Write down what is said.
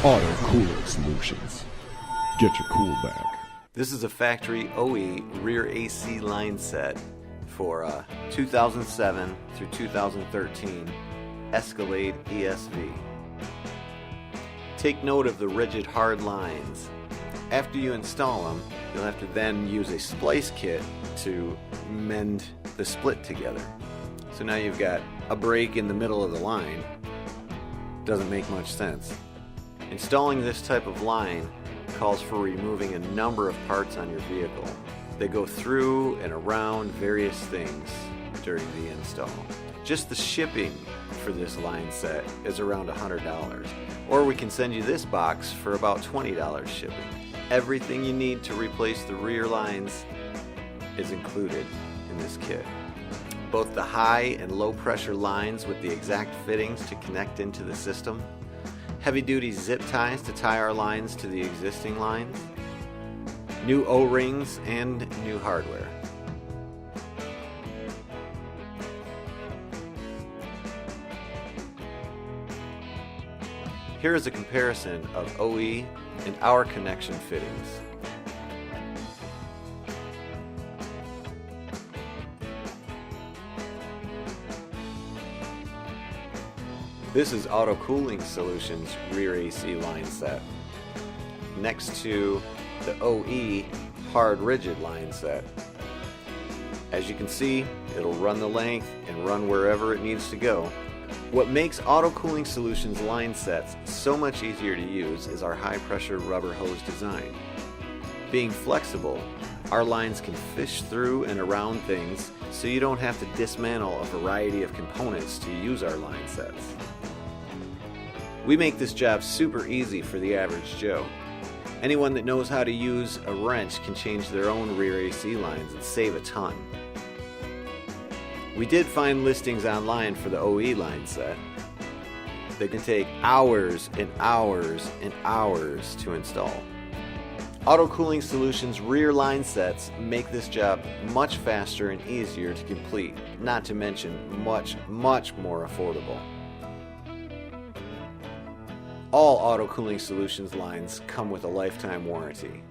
Auto Cooling Solutions. Get your cool back. This is a factory OE rear AC line set for 2007 through 2013 Ecalade ESV. Take note of the rigid hard lines. After you install them, you'll have to then use a splice kit to mend the split together. So now you've got a break in the middle of the line. Doesn't make much sense. Installing this type of line calls for removing a number of parts on your vehicle. They go through and around various things during the install. Just the shipping for this line set is around $100. Or we can send you this box for about $20 shipping. Everything you need to replace the rear lines is included in this kit. Both the high and low pressure lines with the exact fittings to connect into the system, heavy duty zip ties to tie our lines to the existing lines, new O-rings and new hardware. Here is a comparison of OE and our connection fittings. This is Auto Cooling Solutions rear AC line set next to the OE hard rigid line set. As you can see, it'll run the length and run wherever it needs to go. What makes Auto Cooling Solutions line sets so much easier to use is our high pressure rubber hose design. Being flexible, our lines can fish through and around things so you don't have to dismantle a variety of components to use our line sets. We make this job super easy for the average Joe. Anyone that knows how to use a wrench can change their own rear AC lines and save a ton. We did find listings online for the OE line set. They can take hours and hours and hours to install. Auto Cooling Solutions rear line sets make this job much faster and easier to complete, not to mention much, much more affordable. All Auto Cooling Solutions lines come with a lifetime warranty.